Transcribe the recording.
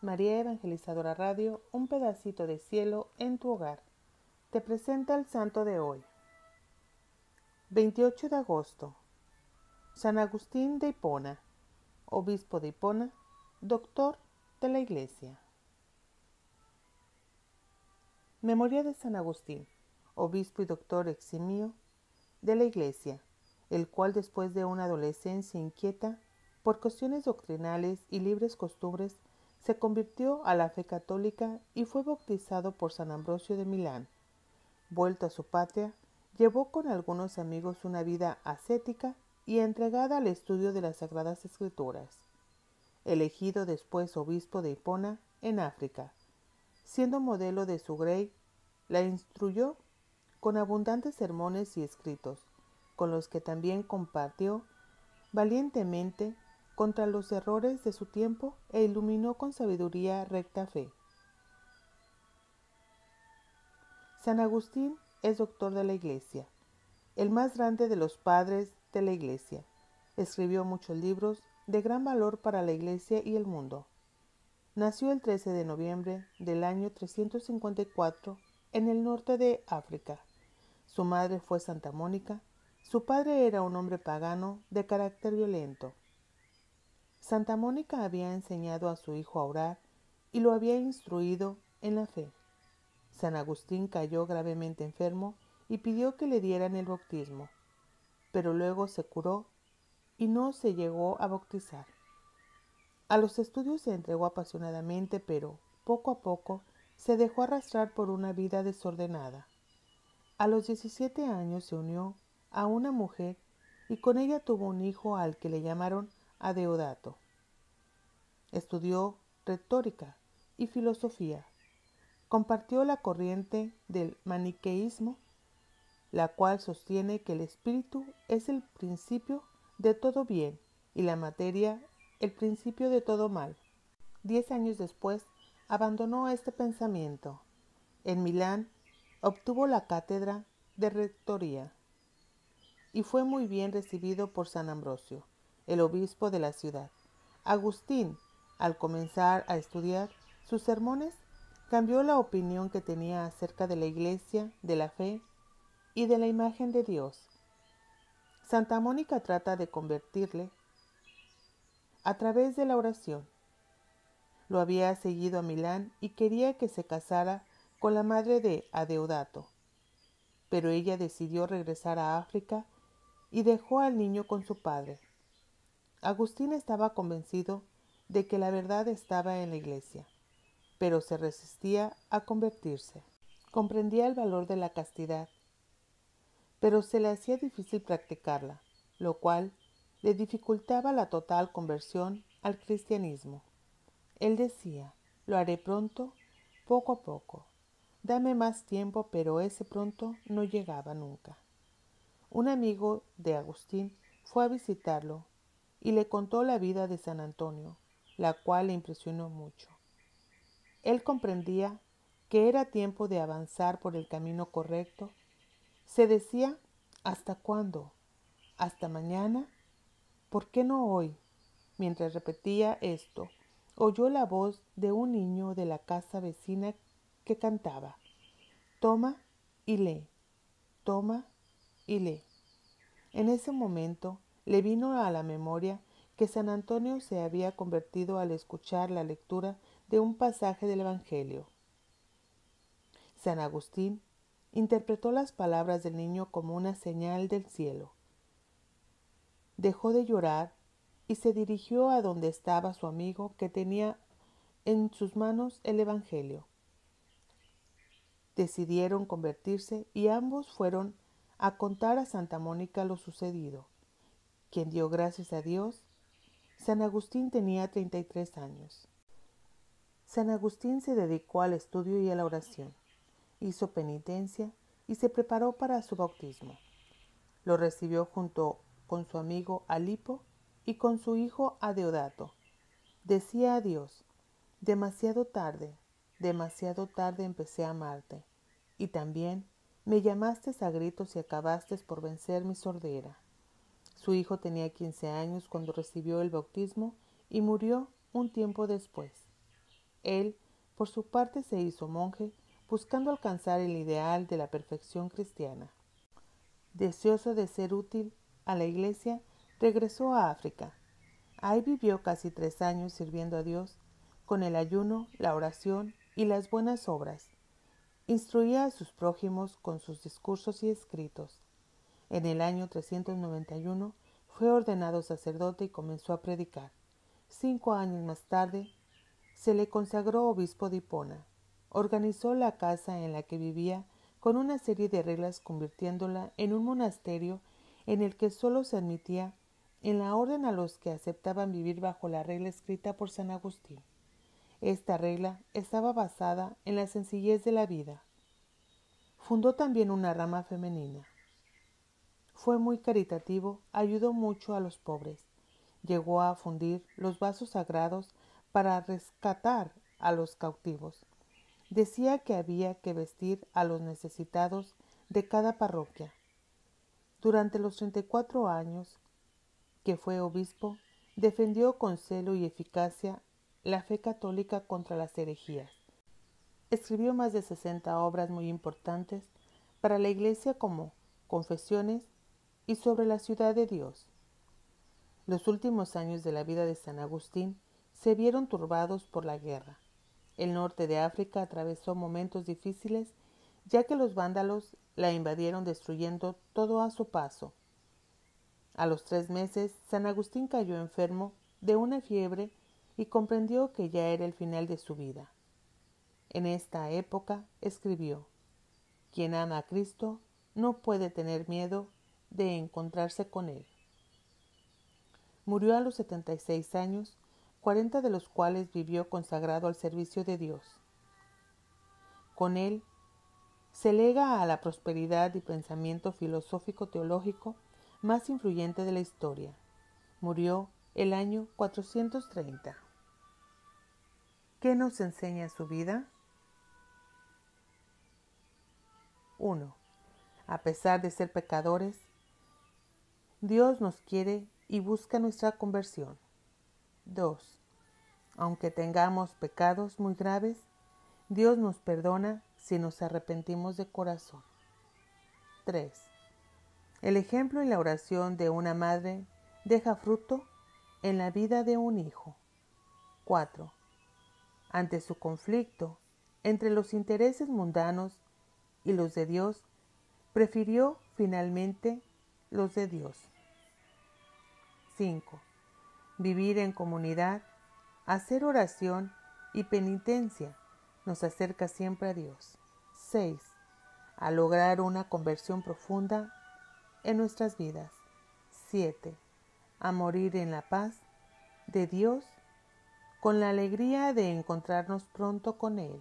María Evangelizadora Radio, un pedacito de cielo en tu hogar. Te presenta el santo de hoy. 28 de agosto. San Agustín de Hipona, obispo de Hipona, doctor de la Iglesia. Memoria de San Agustín, obispo y doctor eximio de la Iglesia, el cual después de una adolescencia inquieta por cuestiones doctrinales y libres costumbres, se convirtió a la fe católica y fue bautizado por San Ambrosio de Milán. Vuelto a su patria, llevó con algunos amigos una vida ascética y entregada al estudio de las Sagradas Escrituras. Elegido después obispo de Hipona, en África, siendo modelo de su grey, la instruyó con abundantes sermones y escritos, con los que también compartió valientemente contra los errores de su tiempo e iluminó con sabiduría recta fe. San Agustín es doctor de la Iglesia, el más grande de los padres de la Iglesia. Escribió muchos libros de gran valor para la Iglesia y el mundo. Nació el 13 de noviembre del año 354 en el norte de África. Su madre fue Santa Mónica. Su padre era un hombre pagano de carácter violento. Santa Mónica había enseñado a su hijo a orar y lo había instruido en la fe. San Agustín cayó gravemente enfermo y pidió que le dieran el bautismo, pero luego se curó y no se llegó a bautizar. A los estudios se entregó apasionadamente, pero poco a poco se dejó arrastrar por una vida desordenada. A los 17 años se unió a una mujer y con ella tuvo un hijo al que le llamaron Adeodato. Estudió retórica y filosofía. Compartió la corriente del maniqueísmo, la cual sostiene que el espíritu es el principio de todo bien y la materia el principio de todo mal. 10 años después abandonó este pensamiento. En Milán obtuvo la cátedra de rectoría y fue muy bien recibido por San Ambrosio, el obispo de la ciudad. Agustín, al comenzar a estudiar sus sermones, cambió la opinión que tenía acerca de la Iglesia, de la fe y de la imagen de Dios. Santa Mónica trata de convertirle a través de la oración. Lo había seguido a Milán y quería que se casara con la madre de Adeodato, pero ella decidió regresar a África y dejó al niño con su padre. Agustín estaba convencido de que la verdad estaba en la Iglesia, pero se resistía a convertirse. Comprendía el valor de la castidad, pero se le hacía difícil practicarla, lo cual le dificultaba la total conversión al cristianismo. Él decía: lo haré pronto, poco a poco. Dame más tiempo, pero ese pronto no llegaba nunca. Un amigo de Agustín fue a visitarlo y le contó la vida de San Antonio, la cual le impresionó mucho. Él comprendía que era tiempo de avanzar por el camino correcto. Se decía: ¿hasta cuándo? ¿Hasta mañana? ¿Por qué no hoy? Mientras repetía esto, oyó la voz de un niño de la casa vecina que cantaba: toma y lee, toma y lee. En ese momento le vino a la memoria que San Antonio se había convertido al escuchar la lectura de un pasaje del Evangelio. San Agustín interpretó las palabras del niño como una señal del cielo. Dejó de llorar y se dirigió a donde estaba su amigo, que tenía en sus manos el Evangelio. Decidieron convertirse y ambos fueron a contar a Santa Mónica lo sucedido, quien dio gracias a Dios. San Agustín tenía 33 años. San Agustín se dedicó al estudio y a la oración, hizo penitencia y se preparó para su bautismo. Lo recibió junto con su amigo Alipo y con su hijo Adeodato. Decía a Dios: demasiado tarde empecé a amarte, y también me llamaste a gritos y acabaste por vencer mi sordera. Su hijo tenía 15 años cuando recibió el bautismo y murió un tiempo después. Él, por su parte, se hizo monje, buscando alcanzar el ideal de la perfección cristiana. Deseoso de ser útil a la Iglesia, regresó a África. Ahí vivió casi 3 años sirviendo a Dios con el ayuno, la oración y las buenas obras. Instruía a sus prójimos con sus discursos y escritos. En el año 391 fue ordenado sacerdote y comenzó a predicar. 5 años más tarde se le consagró obispo de Hipona. Organizó la casa en la que vivía con una serie de reglas, convirtiéndola en un monasterio en el que solo se admitía en la orden a los que aceptaban vivir bajo la regla escrita por San Agustín. Esta regla estaba basada en la sencillez de la vida. Fundó también una rama femenina. Fue muy caritativo, ayudó mucho a los pobres. Llegó a fundir los vasos sagrados para rescatar a los cautivos. Decía que había que vestir a los necesitados de cada parroquia. Durante los 34 años que fue obispo, defendió con celo y eficacia la fe católica contra las herejías. Escribió más de 60 obras muy importantes para la Iglesia, como Confesiones y sobre la ciudad de Dios. Los últimos años de la vida de San Agustín se vieron turbados por la guerra. El norte de África atravesó momentos difíciles, ya que los vándalos la invadieron destruyendo todo a su paso. A los 3 meses, San Agustín cayó enfermo de una fiebre y comprendió que ya era el final de su vida. En esta época escribió: «Quien ama a Cristo no puede tener miedo de encontrarse con Él». Murió a los 76 años, 40 de los cuales vivió consagrado al servicio de Dios. Con él se lega a la prosperidad y pensamiento filosófico-teológico más influyente de la historia. Murió el año 430. ¿Qué nos enseña su vida? 1. A pesar de ser pecadores, Dios nos quiere y busca nuestra conversión. 2. Aunque tengamos pecados muy graves, Dios nos perdona si nos arrepentimos de corazón. 3. El ejemplo y la oración de una madre deja fruto en la vida de un hijo. 4. Ante su conflicto entre los intereses mundanos y los de Dios, prefirió finalmente los de Dios. 5. Vivir en comunidad, hacer oración y penitencia nos acerca siempre a Dios. 6. A lograr una conversión profunda en nuestras vidas. 7. A morir en la paz de Dios con la alegría de encontrarnos pronto con Él.